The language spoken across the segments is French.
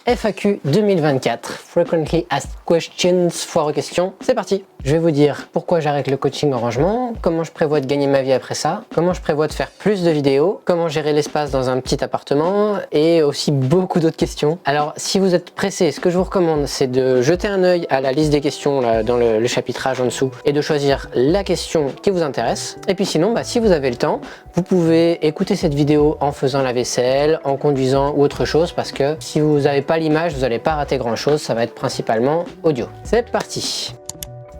FAQ 2024, Frequently Asked Questions, foire aux questions, c'est parti. Je vais vous dire pourquoi j'arrête le coaching en rangement, comment je prévois de gagner ma vie après ça, comment je prévois de faire plus de vidéos, comment gérer l'espace dans un petit appartement et aussi beaucoup d'autres questions. Alors si vous êtes pressé, ce que je vous recommande c'est de jeter un œil à la liste des questions là, dans le chapitrage en dessous et de choisir la question qui vous intéresse. Et puis sinon, si vous avez le temps, vous pouvez écouter cette vidéo en faisant la vaisselle, en conduisant ou autre chose parce que si vous n'avez pas l'image, vous n'allez pas rater grand chose, ça va être principalement audio. C'est parti.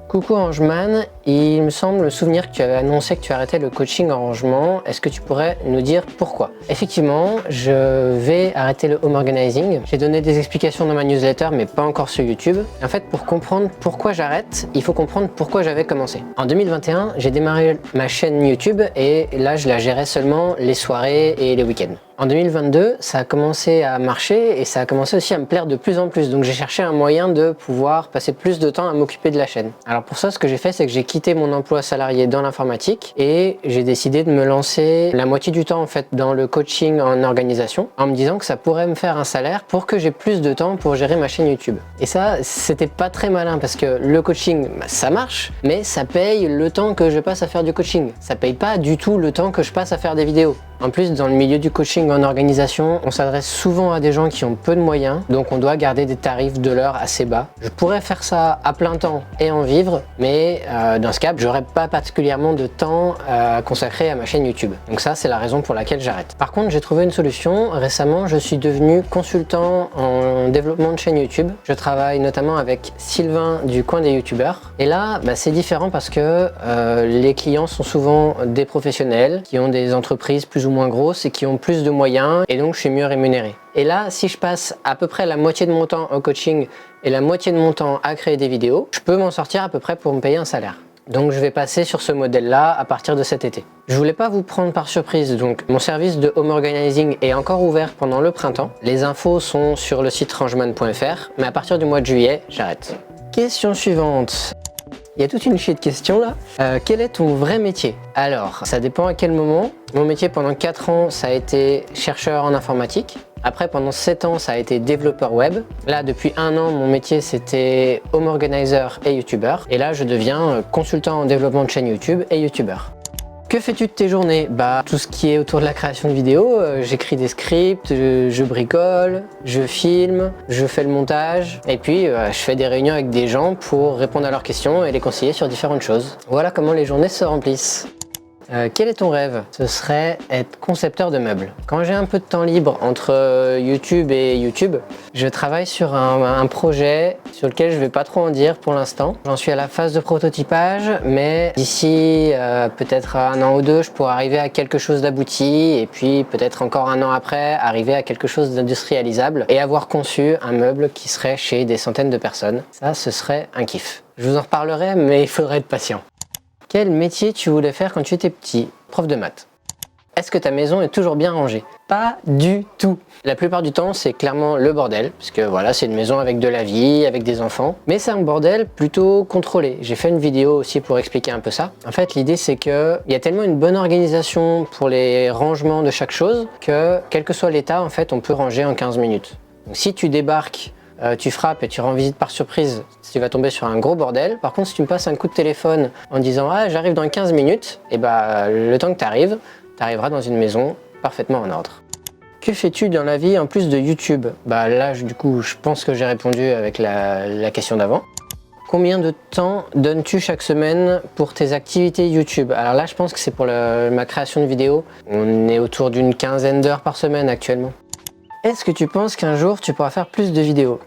Coucou Angeman, il me semble me souvenir que tu avais annoncé que tu arrêtais le coaching en rangement. Est-ce que tu pourrais nous dire pourquoi? Effectivement, je vais arrêter le home organizing. J'ai donné des explications dans ma newsletter, mais pas encore sur YouTube. En fait, pour comprendre pourquoi j'arrête, il faut comprendre pourquoi j'avais commencé. En 2021, j'ai démarré ma chaîne YouTube et là, je la gérais seulement les soirées et les week-ends. En 2022, ça a commencé à marcher et ça a commencé aussi à me plaire de plus en plus. Donc j'ai cherché un moyen de pouvoir passer plus de temps à m'occuper de la chaîne. Alors pour ça, ce que j'ai fait, c'est que j'ai quitté mon emploi salarié dans l'informatique et j'ai décidé de me lancer la moitié du temps en fait dans le coaching en organisation en me disant que ça pourrait me faire un salaire pour que j'ai plus de temps pour gérer ma chaîne YouTube. Et ça, c'était pas très malin parce que le coaching, ça marche, mais ça paye le temps que je passe à faire du coaching. Ça paye pas du tout le temps que je passe à faire des vidéos. En plus, dans le milieu du coaching en organisation, on s'adresse souvent à des gens qui ont peu de moyens, donc on doit garder des tarifs de l'heure assez bas. Je pourrais faire ça à plein temps et en vivre, mais dans ce cas, j'aurais pas particulièrement de temps à consacrer à ma chaîne YouTube. Donc ça, c'est la raison pour laquelle j'arrête. Par contre, j'ai trouvé une solution. Récemment, je suis devenu consultant en développement de chaîne YouTube. Je travaille notamment avec Sylvain du coin des YouTubeurs. Et là, c'est différent parce que les clients sont souvent des professionnels qui ont des entreprises plus ou moins grosses et qui ont plus de moyens et donc je suis mieux rémunéré. Et là, si je passe à peu près la moitié de mon temps au coaching et la moitié de mon temps à créer des vidéos, je peux m'en sortir à peu près pour me payer un salaire. Donc je vais passer sur ce modèle-là à partir de cet été. Je voulais pas vous prendre par surprise, donc mon service de home organizing est encore ouvert pendant le printemps. Les infos sont sur le site rangeman.fr, mais à partir du mois de juillet, j'arrête. Question suivante. Il y a toute une chier de questions là. Quel est ton vrai métier? Alors, ça dépend à quel moment. Mon métier pendant 4 ans, ça a été chercheur en informatique. Après, pendant 7 ans, ça a été développeur web. Là, depuis 1 an, mon métier, c'était home organizer et youtubeur. Et là, je deviens consultant en développement de chaîne YouTube et youtubeur. Que fais-tu de tes journées? Tout ce qui est autour de la création de vidéos, j'écris des scripts, je bricole, je filme, je fais le montage et puis je fais des réunions avec des gens pour répondre à leurs questions et les conseiller sur différentes choses. Voilà comment les journées se remplissent. Quel est ton rêve? Ce serait être concepteur de meubles. Quand j'ai un peu de temps libre entre YouTube et YouTube, je travaille sur un projet sur lequel je vais pas trop en dire pour l'instant. J'en suis à la phase de prototypage, mais d'ici peut-être 1 an ou 2, je pourrais arriver à quelque chose d'abouti et puis peut-être encore 1 an après, arriver à quelque chose d'industrialisable et avoir conçu un meuble qui serait chez des centaines de personnes. Ça, ce serait un kiff. Je vous en reparlerai, mais il faudrait être patient. Quel métier tu voulais faire quand tu étais petit? Prof de maths. Est-ce que ta maison est toujours bien rangée? Pas du tout. La plupart du temps, c'est clairement le bordel, parce que voilà, c'est une maison avec de la vie, avec des enfants. Mais c'est un bordel plutôt contrôlé. J'ai fait une vidéo aussi pour expliquer un peu ça. En fait, l'idée, c'est qu'il y a tellement une bonne organisation pour les rangements de chaque chose que, quel que soit l'état, en fait, on peut ranger en 15 minutes. Donc, si tu débarques, tu frappes et tu rends visite par surprise, tu vas tomber sur un gros bordel. Par contre, si tu me passes un coup de téléphone en disant « Ah, j'arrive dans 15 minutes », et le temps que tu arriveras dans une maison parfaitement en ordre. Que fais-tu dans la vie en plus de YouTube? Là, du coup, je pense que j'ai répondu avec la question d'avant. Combien de temps donnes-tu chaque semaine pour tes activités YouTube? Alors là, je pense que c'est pour ma création de vidéos. On est autour d'une 15aine d'heures par semaine actuellement. Est-ce que tu penses qu'un jour tu pourras faire plus de vidéos?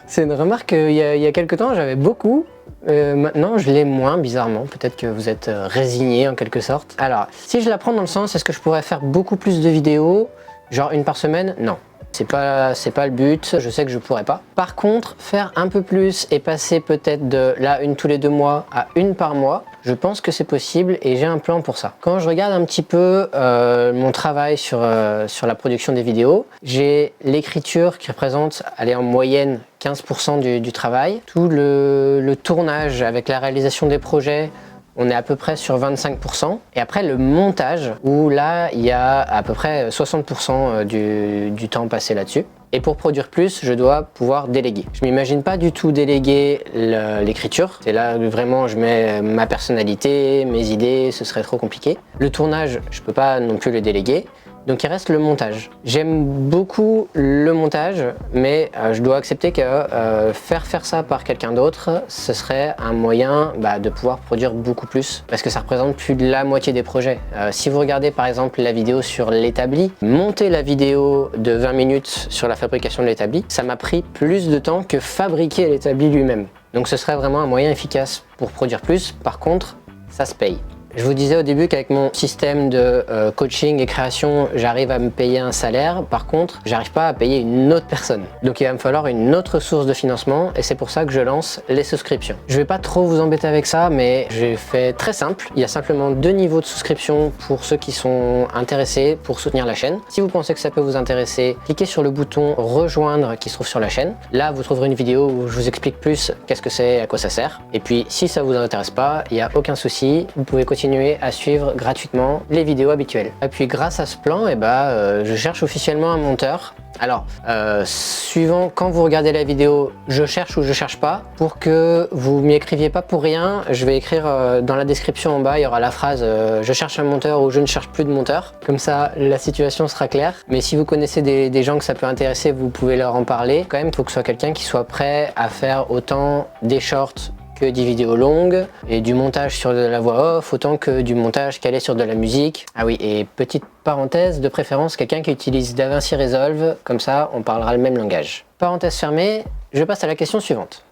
C'est une remarque qu'il y a quelques temps j'avais beaucoup, maintenant je l'ai moins bizarrement, peut-être que vous êtes résigné en quelque sorte. Alors, si je la prends dans le sens, est-ce que je pourrais faire beaucoup plus de vidéos, genre 1 par semaine? Non. C'est pas le but, je sais que je pourrais pas. Par contre, faire un peu plus et passer peut-être de là 1 tous les 2 mois à 1 par mois, je pense que c'est possible et j'ai un plan pour ça. Quand je regarde un petit peu mon travail sur la production des vidéos, j'ai l'écriture qui représente, en moyenne 15% du travail. Tout le tournage avec la réalisation des projets, on est à peu près sur 25%. Et après le montage, où là, il y a à peu près 60% du temps passé là-dessus. Et pour produire plus, je dois pouvoir déléguer. Je m'imagine pas du tout déléguer l'écriture. C'est là où vraiment je mets ma personnalité, mes idées, ce serait trop compliqué. Le tournage, je peux pas non plus le déléguer. Donc il reste le montage. J'aime beaucoup le montage, mais je dois accepter que faire ça par quelqu'un d'autre, ce serait un moyen de pouvoir produire beaucoup plus, parce que ça représente plus de la moitié des projets. Si vous regardez par exemple la vidéo sur l'établi, monter la vidéo de 20 minutes sur la fabrication de l'établi, ça m'a pris plus de temps que fabriquer l'établi lui-même. Donc ce serait vraiment un moyen efficace pour produire plus. Par contre, ça se paye. Je vous disais au début qu'avec mon système de coaching et création, j'arrive à me payer un salaire. Par contre, j'arrive pas à payer une autre personne. Donc il va me falloir une autre source de financement et c'est pour ça que je lance les souscriptions. Je vais pas trop vous embêter avec ça, mais j'ai fait très simple. Il y a simplement 2 niveaux de souscription pour ceux qui sont intéressés pour soutenir la chaîne. Si vous pensez que ça peut vous intéresser, cliquez sur le bouton rejoindre qui se trouve sur la chaîne. Là, vous trouverez une vidéo où je vous explique plus qu'est-ce que c'est, à quoi ça sert. Et puis, si ça vous intéresse pas, il n'y a aucun souci. Vous pouvez continuer à suivre gratuitement les vidéos habituelles. Et puis grâce à ce plan, je cherche officiellement un monteur. Alors, suivant quand vous regardez la vidéo, je cherche ou je cherche pas. Pour que vous m'y écriviez pas pour rien, je vais écrire dans la description en bas, il y aura la phrase je cherche un monteur ou je ne cherche plus de monteur. Comme ça, la situation sera claire. Mais si vous connaissez des gens que ça peut intéresser, vous pouvez leur en parler. Quand même, il faut que ce soit quelqu'un qui soit prêt à faire autant des shorts que des vidéos longues et du montage sur de la voix off autant que du montage calé sur de la musique. Ah oui, et petite parenthèse, de préférence quelqu'un qui utilise DaVinci Resolve, comme ça on parlera le même langage. Parenthèse fermée, je passe à la question suivante.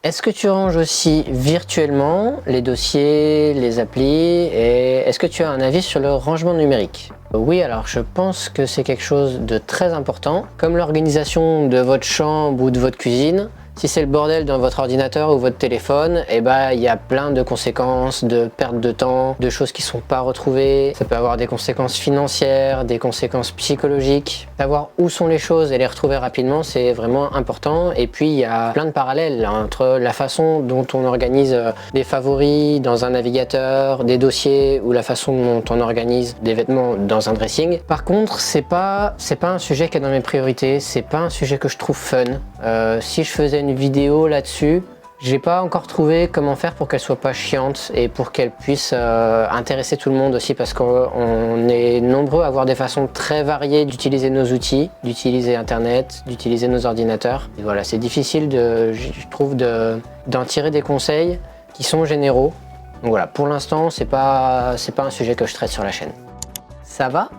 Est-ce que tu ranges aussi virtuellement les dossiers, les applis et est-ce que tu as un avis sur le rangement numérique? Oui, alors je pense que c'est quelque chose de très important, comme l'organisation de votre chambre ou de votre cuisine. Si c'est le bordel dans votre ordinateur ou votre téléphone, il y a plein de conséquences, de perte de temps, de choses qui ne sont pas retrouvées. Ça peut avoir des conséquences financières, des conséquences psychologiques. Savoir où sont les choses et les retrouver rapidement, c'est vraiment important. Et puis il y a plein de parallèles entre la façon dont on organise des favoris dans un navigateur, des dossiers ou la façon dont on organise des vêtements dans un dressing. Par contre, c'est pas un sujet qui est dans mes priorités, c'est pas un sujet que je trouve fun. Si je faisais une vidéo là-dessus, j'ai pas encore trouvé comment faire pour qu'elle soit pas chiante et pour qu'elle puisse intéresser tout le monde aussi, parce qu'on est nombreux à avoir des façons très variées d'utiliser nos outils, d'utiliser internet, d'utiliser nos ordinateurs. Et voilà, c'est difficile je trouve d'en tirer des conseils qui sont généraux. Donc voilà, pour l'instant c'est pas un sujet que je traite sur la chaîne. Ça va?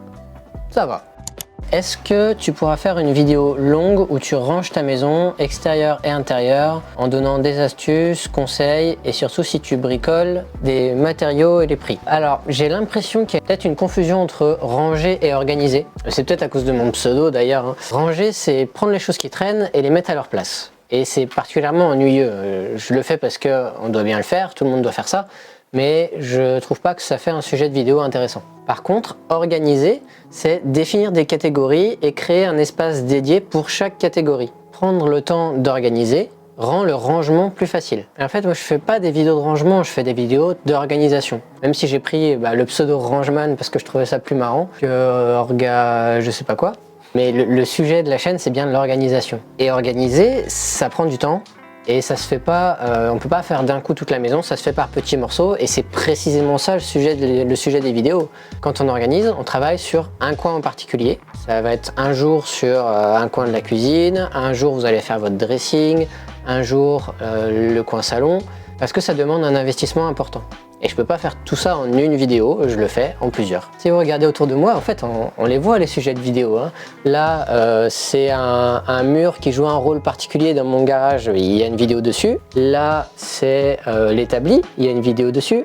Ça va. Est-ce que tu pourras faire une vidéo longue où tu ranges ta maison, extérieure et intérieure, en donnant des astuces, conseils et surtout si tu bricoles des matériaux et les prix? Alors, j'ai l'impression qu'il y a peut-être une confusion entre ranger et organiser. C'est peut-être à cause de mon pseudo d'ailleurs, hein. Ranger, c'est prendre les choses qui traînent et les mettre à leur place. Et c'est particulièrement ennuyeux. Je le fais parce qu'on doit bien le faire, tout le monde doit faire ça. Mais je trouve pas que ça fait un sujet de vidéo intéressant. Par contre, organiser, c'est définir des catégories et créer un espace dédié pour chaque catégorie. Prendre le temps d'organiser rend le rangement plus facile. Et en fait, moi je fais pas des vidéos de rangement, je fais des vidéos d'organisation. Même si j'ai pris le pseudo Rangeman parce que je trouvais ça plus marrant que je sais pas quoi. Mais le sujet de la chaîne, c'est bien l'organisation. Et organiser, ça prend du temps. Et ça se fait pas, on peut pas faire d'un coup toute la maison, ça se fait par petits morceaux et c'est précisément ça le sujet des vidéos. Quand on organise, on travaille sur un coin en particulier. Ça va être un jour sur un coin de la cuisine, un jour vous allez faire votre dressing, un jour le coin salon, parce que ça demande un investissement important. Et je peux pas faire tout ça en une vidéo, je le fais en plusieurs. Si vous regardez autour de moi, en fait, on les voit les sujets de vidéo, hein. Là, c'est un mur qui joue un rôle particulier dans mon garage, il y a une vidéo dessus. Là, c'est l'établi, il y a une vidéo dessus.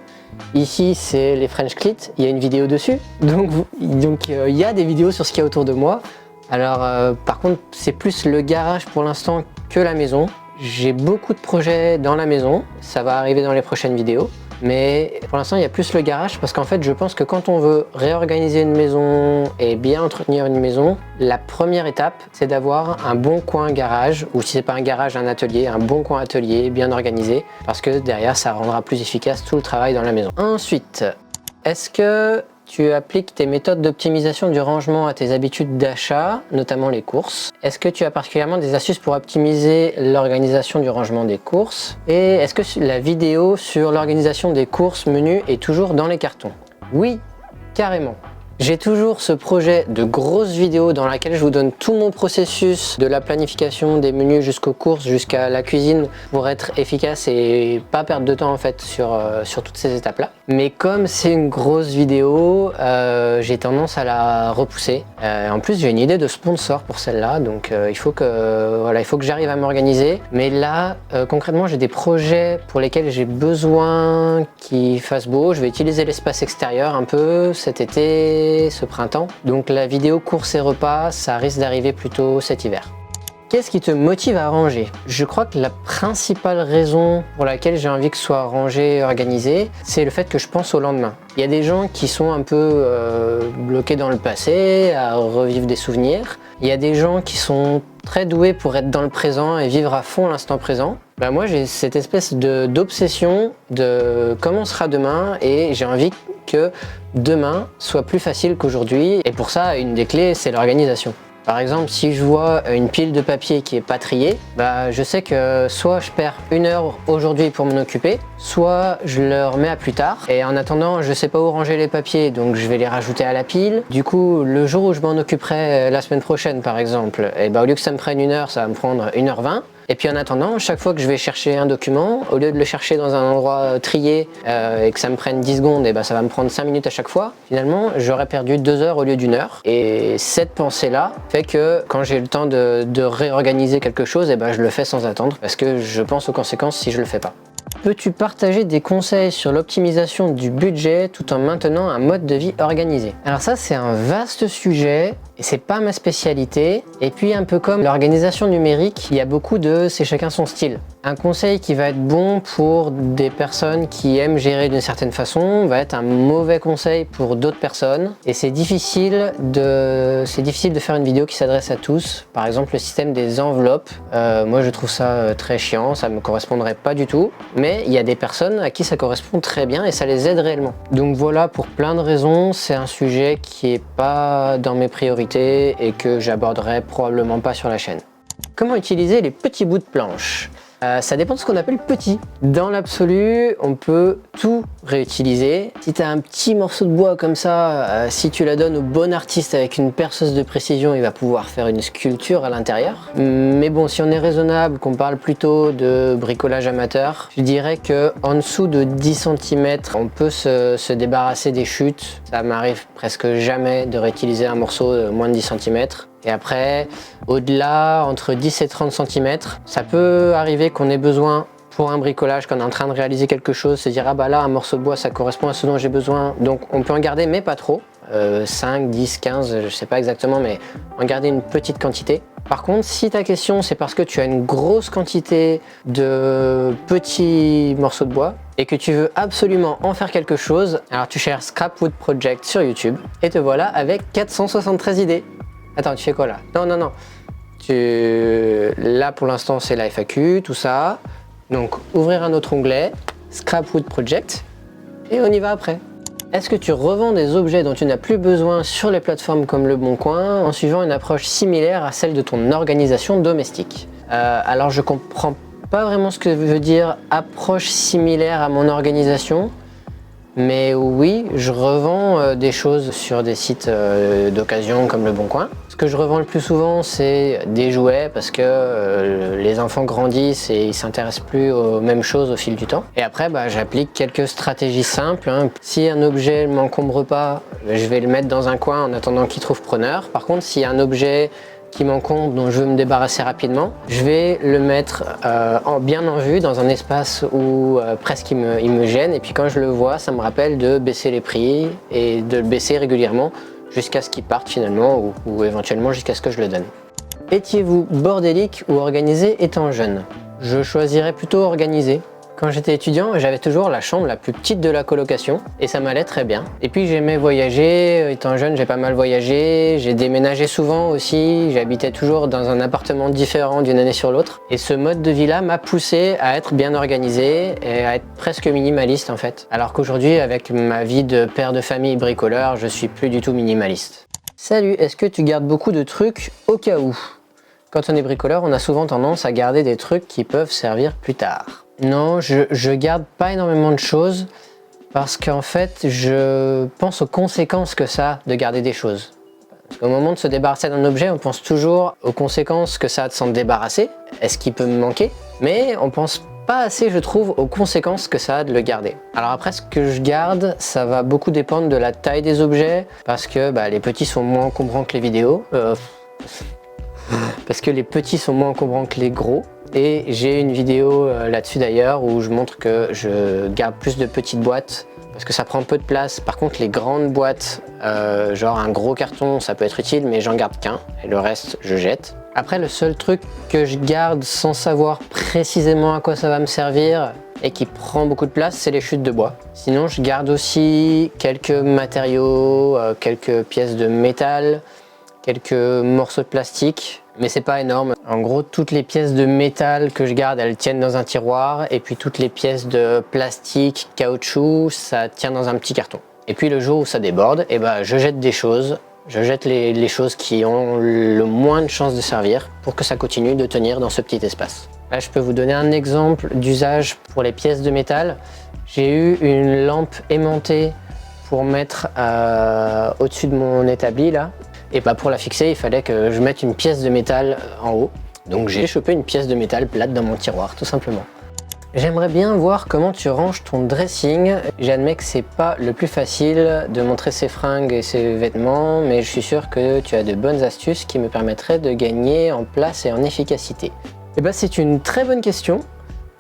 Ici, c'est les French Clit, il y a une vidéo dessus. Donc il y a des vidéos sur ce qu'il y a autour de moi. Alors, par contre, c'est plus le garage pour l'instant que la maison. J'ai beaucoup de projets dans la maison, ça va arriver dans les prochaines vidéos. Mais pour l'instant, il y a plus le garage parce qu'en fait, je pense que quand on veut réorganiser une maison et bien entretenir une maison, la première étape, c'est d'avoir un bon coin garage, ou si c'est pas un garage, un atelier, un bon coin atelier bien organisé, parce que derrière, ça rendra plus efficace tout le travail dans la maison. Ensuite, est-ce que tu appliques tes méthodes d'optimisation du rangement à tes habitudes d'achat, notamment les courses. Est-ce que tu as particulièrement des astuces pour optimiser l'organisation du rangement des courses? Et est-ce que la vidéo sur l'organisation des courses menus est toujours dans les cartons? Oui, carrément. J'ai toujours ce projet de grosse vidéo dans laquelle je vous donne tout mon processus de la planification des menus jusqu'aux courses, jusqu'à la cuisine pour être efficace et pas perdre de temps en fait sur toutes ces étapes-là. Mais comme c'est une grosse vidéo, j'ai tendance à la repousser. En plus, j'ai une idée de sponsor pour celle-là, donc il faut que j'arrive à m'organiser. Mais là, concrètement, j'ai des projets pour lesquels j'ai besoin qu'il fasse beau. Je vais utiliser l'espace extérieur un peu cet été, ce printemps. Donc la vidéo courses et repas, ça risque d'arriver plutôt cet hiver. Qu'est-ce qui te motive à ranger? Je crois que la principale raison pour laquelle j'ai envie que ce soit rangé et organisé, c'est le fait que je pense au lendemain. Il y a des gens qui sont un peu bloqués dans le passé, à revivre des souvenirs. Il y a des gens qui sont très doués pour être dans le présent et vivre à fond l'instant présent. Ben moi, j'ai cette espèce d'obsession de comment sera demain et j'ai envie que demain soit plus facile qu'aujourd'hui. Et pour ça, une des clés, c'est l'organisation. Par exemple, si je vois une pile de papier qui est pas triée, bah, je sais que soit je perds 1 heure aujourd'hui pour m'en occuper, soit je le remets à plus tard. Et en attendant, je sais pas où ranger les papiers, donc je vais les rajouter à la pile. Du coup, le jour où je m'en occuperai la semaine prochaine, par exemple, et bah, au lieu que ça me prenne 1 heure, ça va me prendre 1h20. Et puis en attendant, chaque fois que je vais chercher un document, au lieu de le chercher dans un endroit trié et que ça me prenne 10 secondes, et ben ça va me prendre 5 minutes à chaque fois. Finalement, j'aurais perdu 2 heures au lieu d'1 heure. Et cette pensée-là fait que quand j'ai le temps de réorganiser quelque chose, et ben je le fais sans attendre parce que je pense aux conséquences si je le fais pas. Peux-tu partager des conseils sur l'optimisation du budget tout en maintenant un mode de vie organisé? Alors ça, c'est un vaste sujet et c'est pas ma spécialité. Et puis un peu comme l'organisation numérique, il y a beaucoup de c'est chacun son style. Un conseil qui va être bon pour des personnes qui aiment gérer d'une certaine façon va être un mauvais conseil pour d'autres personnes. Et c'est difficile de faire une vidéo qui s'adresse à tous. Par exemple, le système des enveloppes. Moi, je trouve ça très chiant, ça me correspondrait pas du tout. Mais il y a des personnes à qui ça correspond très bien et ça les aide réellement. Donc voilà, pour plein de raisons, c'est un sujet qui est pas dans mes priorités et que j'aborderai probablement pas sur la chaîne. Comment utiliser les petits bouts de planche? Ça dépend de ce qu'on appelle petit. Dans l'absolu, on peut tout réutiliser. Si tu as un petit morceau de bois comme ça, si tu la donnes au bon artiste avec une perceuse de précision, il va pouvoir faire une sculpture à l'intérieur. Mais bon, si on est raisonnable, qu'on parle plutôt de bricolage amateur, je dirais que en dessous de 10 cm, on peut se débarrasser des chutes. Ça m'arrive presque jamais de réutiliser un morceau de moins de 10 cm. Et après, au-delà, entre 10 et 30 cm, ça peut arriver qu'on ait besoin pour un bricolage, qu'on est en train de réaliser quelque chose, se dire ah bah là un morceau de bois ça correspond à ce dont j'ai besoin, donc on peut en garder mais pas trop, 5, 10, 15, je sais pas exactement, mais en garder une petite quantité. Par contre, si ta question c'est parce que tu as une grosse quantité de petits morceaux de bois et que tu veux absolument en faire quelque chose, alors tu cherches Scrap Wood Project sur YouTube et te voilà avec 473 idées. Attends, tu fais quoi là? Non. Là pour l'instant c'est la FAQ, tout ça. Donc ouvrir un autre onglet, Scrap Wood Project, et on y va après. Est-ce que tu revends des objets dont tu n'as plus besoin sur les plateformes comme Le Bon Coin en suivant une approche similaire à celle de ton organisation domestique? Alors je comprends pas vraiment ce que veut dire approche similaire à mon organisation. Mais oui, je revends des choses sur des sites d'occasion comme Le Bon Coin. Ce que je revends le plus souvent, c'est des jouets parce que les enfants grandissent et ils s'intéressent plus aux mêmes choses au fil du temps. Et après, j'applique quelques stratégies simples. Si un objet ne m'encombre pas, je vais le mettre dans un coin en attendant qu'il trouve preneur. Par contre, s'il y a un objet qui m'encombre, dont je veux me débarrasser rapidement, je vais le mettre bien en vue dans un espace où presque il me gêne, et puis quand je le vois, ça me rappelle de baisser les prix et de le baisser régulièrement jusqu'à ce qu'il parte finalement ou éventuellement jusqu'à ce que je le donne. Étiez-vous bordélique ou organisé étant jeune? Je choisirais plutôt organisé. Quand j'étais étudiant, j'avais toujours la chambre la plus petite de la colocation et ça m'allait très bien. Et puis j'aimais voyager, étant jeune j'ai pas mal voyagé, j'ai déménagé souvent aussi, j'habitais toujours dans un appartement différent d'une année sur l'autre. Et ce mode de vie là m'a poussé à être bien organisé et à être presque minimaliste en fait. Alors qu'aujourd'hui avec ma vie de père de famille bricoleur, je suis plus du tout minimaliste. Salut, est-ce que tu gardes beaucoup de trucs au cas où? Quand on est bricoleur, on a souvent tendance à garder des trucs qui peuvent servir plus tard. Non, je garde pas énormément de choses parce qu'en fait, je pense aux conséquences que ça a de garder des choses. Au moment de se débarrasser d'un objet, on pense toujours aux conséquences que ça a de s'en débarrasser. Est-ce qu'il peut me manquer? Mais on pense pas assez, je trouve, aux conséquences que ça a de le garder. Alors après, ce que je garde, ça va beaucoup dépendre de la taille des objets parce que les petits sont moins encombrants que les vidéos. Parce que les petits sont moins encombrants que les gros. Et j'ai une vidéo là-dessus d'ailleurs où je montre que je garde plus de petites boîtes parce que ça prend peu de place. Par contre les grandes boîtes, genre un gros carton, ça peut être utile, mais j'en garde qu'un et le reste je jette. Après le seul truc que je garde sans savoir précisément à quoi ça va me servir et qui prend beaucoup de place, c'est les chutes de bois. Sinon je garde aussi quelques matériaux, quelques pièces de métal, quelques morceaux de plastique, mais c'est pas énorme. En gros, toutes les pièces de métal que je garde, elles tiennent dans un tiroir, et puis toutes les pièces de plastique, caoutchouc, ça tient dans un petit carton. Et puis le jour où ça déborde, je jette des choses, je jette les choses qui ont le moins de chances de servir pour que ça continue de tenir dans ce petit espace. Là, je peux vous donner un exemple d'usage pour les pièces de métal. J'ai eu une lampe aimantée pour mettre au-dessus de mon établi là. Et pour la fixer, il fallait que je mette une pièce de métal en haut. Donc j'ai chopé une pièce de métal plate dans mon tiroir, tout simplement. J'aimerais bien voir comment tu ranges ton dressing. J'admets que c'est pas le plus facile de montrer ses fringues et ses vêtements, mais je suis sûr que tu as de bonnes astuces qui me permettraient de gagner en place et en efficacité. C'est une très bonne question.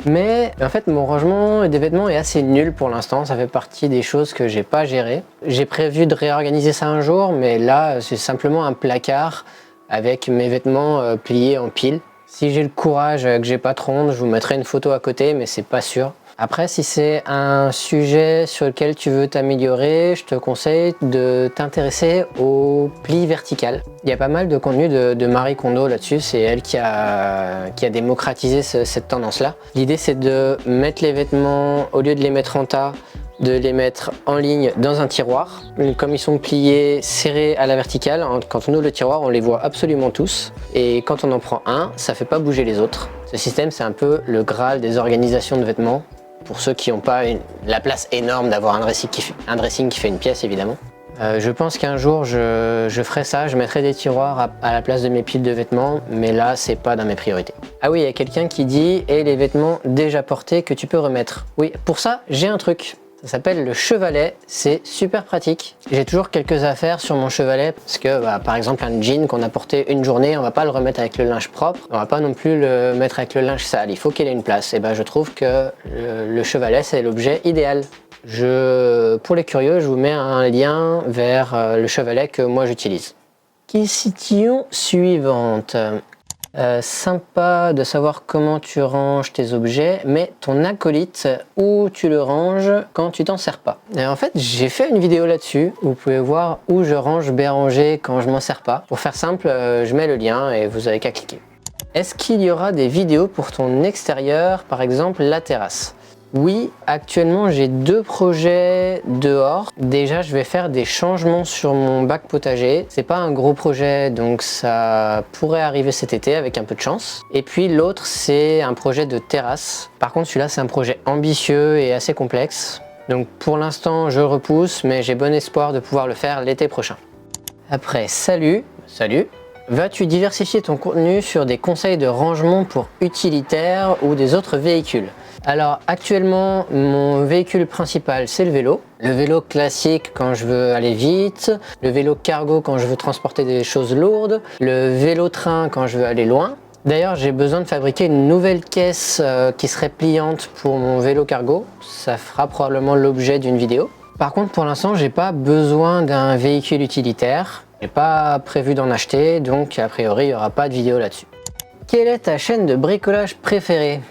Mais en fait mon rangement des vêtements est assez nul pour l'instant, ça fait partie des choses que j'ai pas gérées. J'ai prévu de réorganiser ça un jour, mais là c'est simplement un placard avec mes vêtements pliés en pile. Si j'ai le courage, que j'ai pas trop honte, je vous mettrai une photo à côté, mais c'est pas sûr. Après, si c'est un sujet sur lequel tu veux t'améliorer, je te conseille de t'intéresser au pli vertical. Il y a pas mal de contenu de Marie Kondo là-dessus, c'est elle qui a démocratisé cette tendance-là. L'idée, c'est de mettre les vêtements, au lieu de les mettre en tas, de les mettre en ligne dans un tiroir. Comme ils sont pliés, serrés à la verticale, quand on ouvre le tiroir, on les voit absolument tous. Et quand on en prend un, ça fait pas bouger les autres. Ce système, c'est un peu le Graal des organisations de vêtements. Pour ceux qui n'ont pas la place énorme d'avoir un dressing qui fait une pièce, évidemment. Je pense qu'un jour, je ferai ça, je mettrai des tiroirs à la place de mes piles de vêtements, mais là, c'est pas dans mes priorités. Ah oui, il y a quelqu'un qui dit « Et les vêtements déjà portés que tu peux remettre ». Oui, pour ça, j'ai un truc. Ça s'appelle le chevalet, c'est super pratique. J'ai toujours quelques affaires sur mon chevalet parce que par exemple un jean qu'on a porté une journée, on va pas le remettre avec le linge propre, on va pas non plus le mettre avec le linge sale, il faut qu'il ait une place. Et je trouve que le chevalet c'est l'objet idéal. Pour les curieux, je vous mets un lien vers le chevalet que moi j'utilise. Question suivante. Sympa de savoir comment tu ranges tes objets, mais ton acolyte, où tu le ranges quand tu t'en sers pas? Et en fait, j'ai fait une vidéo là-dessus où vous pouvez voir où je range Béranger quand je m'en sers pas. Pour faire simple, je mets le lien et vous avez qu'à cliquer. Est-ce qu'il y aura des vidéos pour ton extérieur, par exemple la terrasse? Oui, actuellement j'ai 2 projets dehors. Déjà, je vais faire des changements sur mon bac potager. C'est pas un gros projet, donc ça pourrait arriver cet été avec un peu de chance. Et puis l'autre, c'est un projet de terrasse. Par contre, celui-là, c'est un projet ambitieux et assez complexe. Donc pour l'instant, je repousse, mais j'ai bon espoir de pouvoir le faire l'été prochain. Après, salut. Vas-tu diversifier ton contenu sur des conseils de rangement pour utilitaires ou des autres véhicules? Alors actuellement, mon véhicule principal, c'est le vélo. Le vélo classique quand je veux aller vite, le vélo cargo quand je veux transporter des choses lourdes, le vélo train quand je veux aller loin. D'ailleurs, j'ai besoin de fabriquer une nouvelle caisse qui serait pliante pour mon vélo cargo. Ça fera probablement l'objet d'une vidéo. Par contre, pour l'instant, j'ai pas besoin d'un véhicule utilitaire. J'ai pas prévu d'en acheter, donc a priori, il n'y aura pas de vidéo là-dessus. Quelle est ta chaîne de bricolage préférée?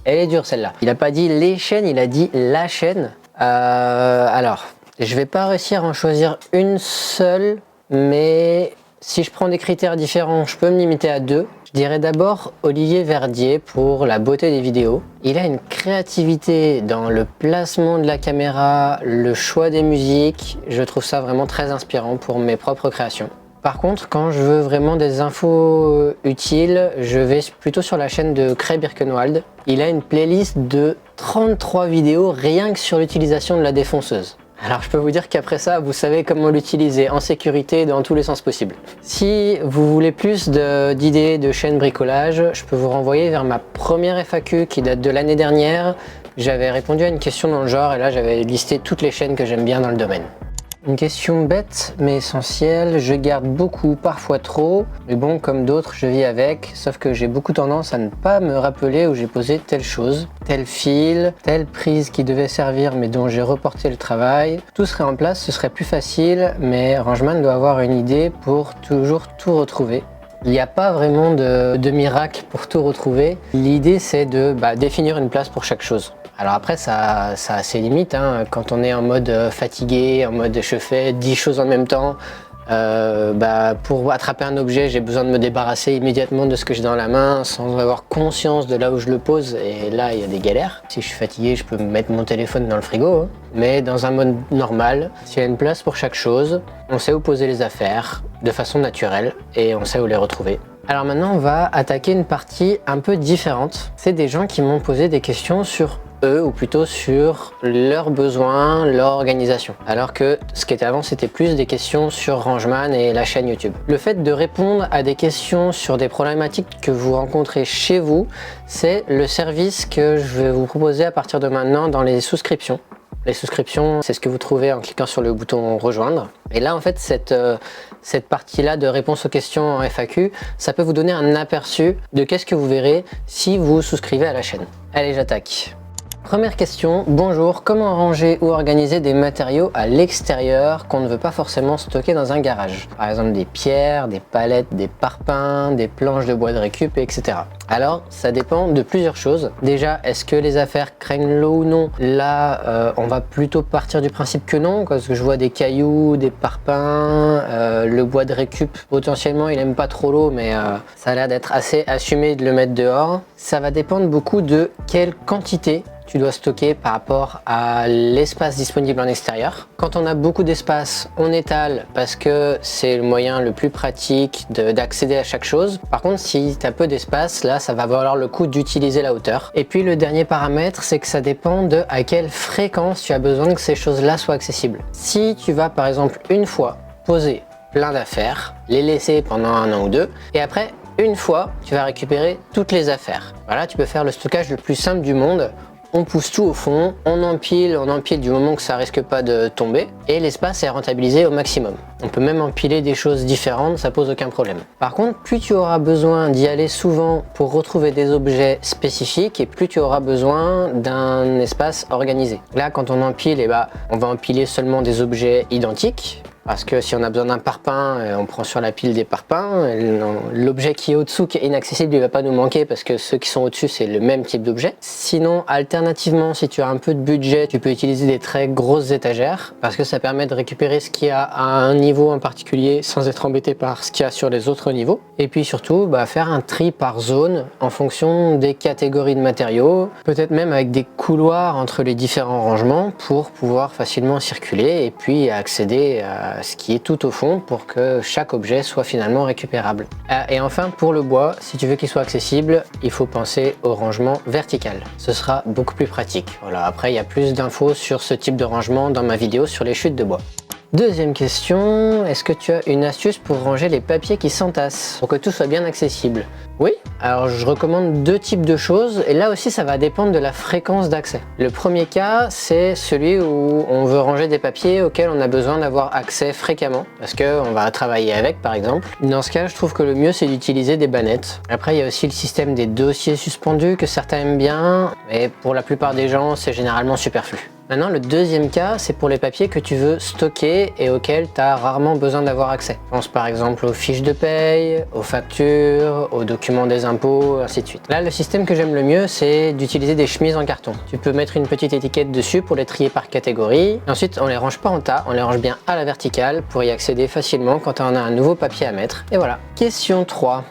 Elle est dure celle-là. Il a pas dit les chaînes, il a dit la chaîne. Alors, je vais pas réussir à en choisir une seule, mais si je prends des critères différents, je peux me limiter à 2. Je dirais d'abord Olivier Verdier pour la beauté des vidéos. Il a une créativité dans le placement de la caméra, le choix des musiques. Je trouve ça vraiment très inspirant pour mes propres créations. Par contre, quand je veux vraiment des infos utiles, je vais plutôt sur la chaîne de Cray Birkenwald. Il a une playlist de 33 vidéos rien que sur l'utilisation de la défonceuse. Alors je peux vous dire qu'après ça, vous savez comment l'utiliser en sécurité dans tous les sens possibles. Si vous voulez plus d'idées de chaînes bricolage, je peux vous renvoyer vers ma première FAQ qui date de l'année dernière. J'avais répondu à une question dans le genre et là j'avais listé toutes les chaînes que j'aime bien dans le domaine. Une question bête mais essentielle, je garde beaucoup, parfois trop, mais bon comme d'autres je vis avec, sauf que j'ai beaucoup tendance à ne pas me rappeler où j'ai posé telle chose, tel fil, telle prise qui devait servir mais dont j'ai reporté le travail. Tout serait en place, ce serait plus facile, mais Rangeman doit avoir une idée pour toujours tout retrouver. Il n'y a pas vraiment de miracle pour tout retrouver. L'idée c'est de définir une place pour chaque chose. Alors après ça a ses limites, hein. Quand on est en mode fatigué, en mode je fais 10 choses en même temps, pour attraper un objet j'ai besoin de me débarrasser immédiatement de ce que j'ai dans la main sans avoir conscience de là où je le pose et là il y a des galères. Si je suis fatigué je peux mettre mon téléphone dans le frigo, hein. Mais dans un mode normal, s'il y a une place pour chaque chose, on sait où poser les affaires de façon naturelle et on sait où les retrouver. Alors maintenant on va attaquer une partie un peu différente. C'est des gens qui m'ont posé des questions sur eux ou plutôt sur leurs besoins, leur organisation. Alors que ce qui était avant c'était plus des questions sur Rangeman et la chaîne YouTube. Le fait de répondre à des questions sur des problématiques que vous rencontrez chez vous, c'est le service que je vais vous proposer à partir de maintenant dans les souscriptions. Les souscriptions, c'est ce que vous trouvez en cliquant sur le bouton rejoindre. Et là, en fait, cette partie-là de réponse aux questions en FAQ, ça peut vous donner un aperçu de qu'est-ce que vous verrez si vous souscrivez à la chaîne. Allez, j'attaque. Première question, bonjour, comment ranger ou organiser des matériaux à l'extérieur qu'on ne veut pas forcément stocker dans un garage? Par exemple des pierres, des palettes, des parpaings, des planches de bois de récup, etc. Alors, ça dépend de plusieurs choses. Déjà, est-ce que les affaires craignent l'eau ou non? Là, on va plutôt partir du principe que non, parce que je vois des cailloux, des parpaings, le bois de récup, potentiellement il aime pas trop l'eau, mais ça a l'air d'être assez assumé de le mettre dehors. Ça va dépendre beaucoup de quelle quantité tu dois stocker par rapport à l'espace disponible en extérieur. Quand on a beaucoup d'espace, on étale parce que c'est le moyen le plus pratique d'accéder à chaque chose. Par contre, si tu as peu d'espace, là, ça va valoir le coup d'utiliser la hauteur. Et puis, le dernier paramètre, c'est que ça dépend de à quelle fréquence tu as besoin que ces choses-là soient accessibles. Si tu vas, par exemple, une fois poser plein d'affaires, les laisser pendant 1 an ou 2, et après, une fois, tu vas récupérer toutes les affaires. Voilà, tu peux faire le stockage le plus simple du monde. On pousse tout au fond, on empile du moment que ça risque pas de tomber et l'espace est rentabilisé au maximum. On peut même empiler des choses différentes, ça pose aucun problème. Par contre, plus tu auras besoin d'y aller souvent pour retrouver des objets spécifiques et plus tu auras besoin d'un espace organisé. Là, quand on empile, on va empiler seulement des objets identiques. Parce que si on a besoin d'un parpaing, on prend sur la pile des parpaings. L'objet qui est au-dessous, qui est inaccessible, il ne va pas nous manquer parce que ceux qui sont au-dessus, c'est le même type d'objet. Sinon, alternativement, si tu as un peu de budget, tu peux utiliser des très grosses étagères parce que ça permet de récupérer ce qu'il y a à un niveau en particulier sans être embêté par ce qu'il y a sur les autres niveaux. Et puis surtout, faire un tri par zone en fonction des catégories de matériaux, peut-être même avec des couloirs entre les différents rangements pour pouvoir facilement circuler et puis accéder à ce qui est tout au fond pour que chaque objet soit finalement récupérable. Et enfin, pour le bois, si tu veux qu'il soit accessible, il faut penser au rangement vertical. Ce sera beaucoup plus pratique. Voilà, après, il y a plus d'infos sur ce type de rangement dans ma vidéo sur les chutes de bois. Deuxième question, est-ce que tu as une astuce pour ranger les papiers qui s'entassent pour que tout soit bien accessible? Oui, alors je recommande 2 types de choses et là aussi ça va dépendre de la fréquence d'accès. Le premier cas, c'est celui où on veut ranger des papiers auxquels on a besoin d'avoir accès fréquemment parce qu'on va travailler avec par exemple. Dans ce cas, je trouve que le mieux c'est d'utiliser des bannettes. Après, il y a aussi le système des dossiers suspendus que certains aiment bien, mais pour la plupart des gens, c'est généralement superflu. Maintenant, le deuxième cas, c'est pour les papiers que tu veux stocker et auxquels tu as rarement besoin d'avoir accès. Je pense par exemple aux fiches de paye, aux factures, aux documents des impôts, ainsi de suite. Là, le système que j'aime le mieux, c'est d'utiliser des chemises en carton. Tu peux mettre une petite étiquette dessus pour les trier par catégorie. Et ensuite, on les range pas en tas, on les range bien à la verticale pour y accéder facilement quand on a un nouveau papier à mettre. Et voilà. Question 3.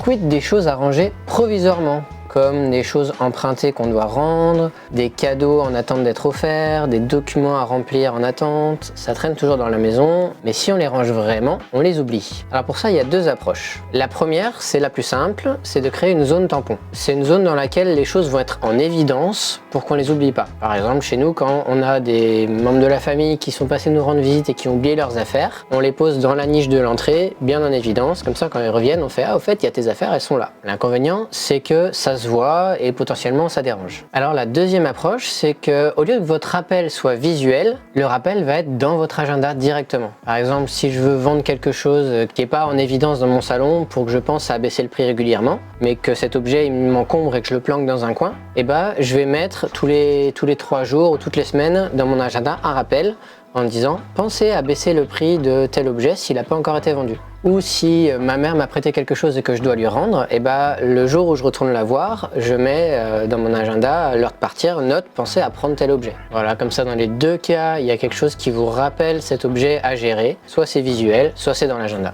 Quid des choses à ranger provisoirement, comme des choses empruntées qu'on doit rendre, des cadeaux en attente d'être offerts, des documents à remplir en attente, ça traîne toujours dans la maison, mais si on les range vraiment, on les oublie. Alors pour ça, il y a deux approches. La première, c'est la plus simple, c'est de créer une zone tampon. C'est une zone dans laquelle les choses vont être en évidence pour qu'on les oublie pas. Par exemple, chez nous, quand on a des membres de la famille qui sont passés nous rendre visite et qui ont oublié leurs affaires, on les pose dans la niche de l'entrée, bien en évidence, comme ça quand ils reviennent, on fait « Ah, au fait, il y a tes affaires, elles sont là ». L'inconvénient, c'est que ça se voit et potentiellement ça dérange. Alors la deuxième approche, c'est que au lieu que votre rappel soit visuel, le rappel va être dans votre agenda directement. Par exemple, si je veux vendre quelque chose qui n'est pas en évidence dans mon salon pour que je pense à baisser le prix régulièrement, mais que cet objet il m'encombre et que je le planque dans un coin, et je vais mettre tous les 3 jours ou toutes les semaines dans mon agenda un rappel en disant pensez à baisser le prix de tel objet s'il n'a pas encore été vendu. Ou si ma mère m'a prêté quelque chose et que je dois lui rendre, le jour où je retourne la voir, je mets dans mon agenda à l'heure de partir, note, pensez à prendre tel objet. Voilà, comme ça dans les deux cas, il y a quelque chose qui vous rappelle cet objet à gérer, soit c'est visuel, soit c'est dans l'agenda.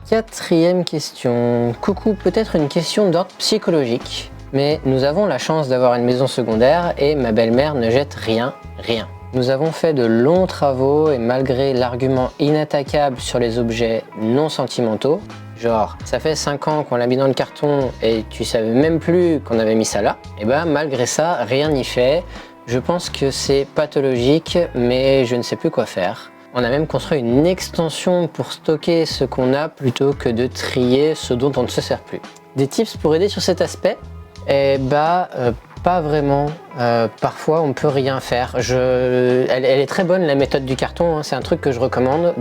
Quatrième question. Coucou, peut-être une question d'ordre psychologique, mais nous avons la chance d'avoir une maison secondaire et ma belle-mère ne jette rien. Nous avons fait de longs travaux et malgré l'argument inattaquable sur les objets non sentimentaux, genre ça fait 5 ans qu'on l'a mis dans le carton et tu savais même plus qu'on avait mis ça là, malgré ça rien n'y fait. Je pense que c'est pathologique mais je ne sais plus quoi faire. On a même construit une extension pour stocker ce qu'on a plutôt que de trier ce dont on ne se sert plus. Des tips pour aider sur cet aspect? Pas vraiment. Parfois, on peut rien faire. Elle est très bonne la méthode du carton. Hein. C'est un truc que je recommande.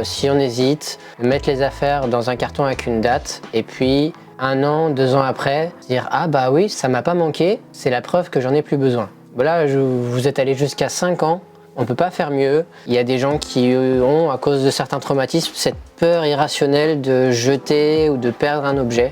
Si on hésite, mettre les affaires dans un carton avec une date, et puis 1 an, 2 ans après, se dire ah bah oui, ça m'a pas manqué. C'est la preuve que j'en ai plus besoin. Voilà, vous êtes allé jusqu'à 5 ans. On peut pas faire mieux. Il y a des gens qui ont, à cause de certains traumatismes, cette peur irrationnelle de jeter ou de perdre un objet,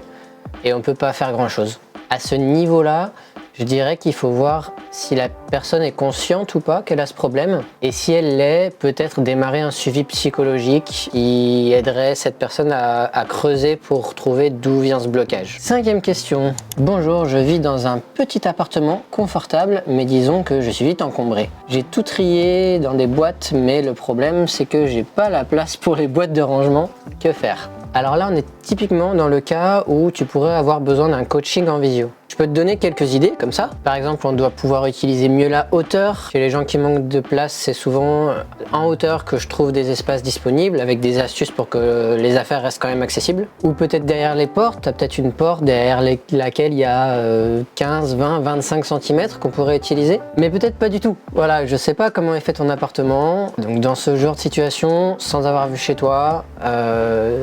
et on peut pas faire grand chose. À ce niveau-là, je dirais qu'il faut voir si la personne est consciente ou pas qu'elle a ce problème. Et si elle l'est, peut-être démarrer un suivi psychologique qui aiderait cette personne à creuser pour trouver d'où vient ce blocage. 5e question. Bonjour, je vis dans un petit appartement confortable, mais disons que je suis vite encombré. J'ai tout trié dans des boîtes, mais le problème c'est que j'ai pas la place pour les boîtes de rangement. Que faire? Alors là, on est typiquement dans le cas où tu pourrais avoir besoin d'un coaching en visio. Je peux te donner quelques idées comme ça. Par exemple, on doit pouvoir utiliser mieux la hauteur. Chez les gens qui manquent de place, c'est souvent en hauteur que je trouve des espaces disponibles avec des astuces pour que les affaires restent quand même accessibles. Ou peut-être derrière les portes, tu as peut-être une porte derrière laquelle il y a 15, 20, 25 cm qu'on pourrait utiliser. Mais peut-être pas du tout. Voilà, je sais pas comment est fait ton appartement. Donc dans ce genre de situation, sans avoir vu chez toi,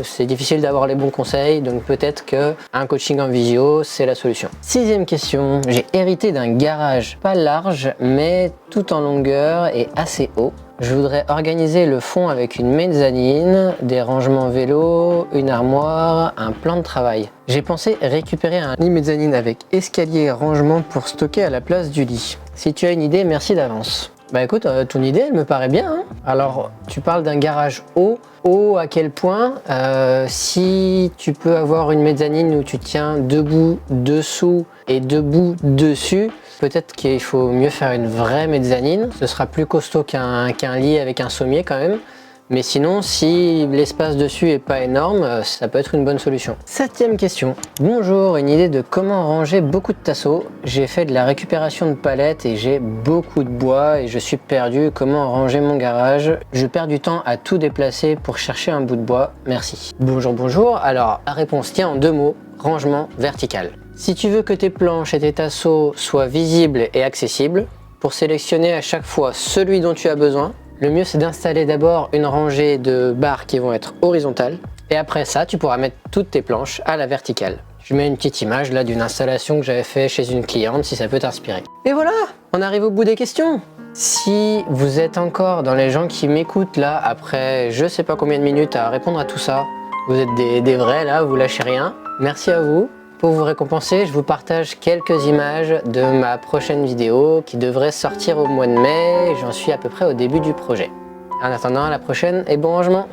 c'est difficile d'avoir les bons conseils. Donc peut-être qu'un coaching en visio, c'est la solution. 6e question, j'ai hérité d'un garage pas large mais tout en longueur et assez haut. Je voudrais organiser le fond avec une mezzanine, des rangements vélo, une armoire, un plan de travail. J'ai pensé récupérer un lit mezzanine avec escalier et rangement pour stocker à la place du lit. Si tu as une idée, merci d'avance. Bah écoute, ton idée elle me paraît bien. Hein. Alors tu parles d'un garage haut. Haut à quel point? Si tu peux avoir une mezzanine où tu tiens debout dessous et debout dessus, peut-être qu'il faut mieux faire une vraie mezzanine. Ce sera plus costaud qu'un lit avec un sommier quand même. Mais sinon, si l'espace dessus est pas énorme, ça peut être une bonne solution. 7e question. Bonjour, une idée de comment ranger beaucoup de tasseaux. J'ai fait de la récupération de palettes et j'ai beaucoup de bois et je suis perdu. Comment ranger mon garage? Je perds du temps à tout déplacer pour chercher un bout de bois. Merci. Bonjour. Alors, la réponse tient en 2 mots. Rangement vertical. Si tu veux que tes planches et tes tasseaux soient visibles et accessibles, pour sélectionner à chaque fois celui dont tu as besoin, le mieux c'est d'installer d'abord une rangée de barres qui vont être horizontales et après ça tu pourras mettre toutes tes planches à la verticale. Je mets une petite image là d'une installation que j'avais fait chez une cliente si ça peut t'inspirer. Et voilà, on arrive au bout des questions. Si vous êtes encore dans les gens qui m'écoutent là, après je sais pas combien de minutes à répondre à tout ça, vous êtes des vrais là, vous lâchez rien. Merci à vous. Pour vous récompenser, je vous partage quelques images de ma prochaine vidéo qui devrait sortir au mois de mai. J'en suis à peu près au début du projet. En attendant, à la prochaine et bon rangement!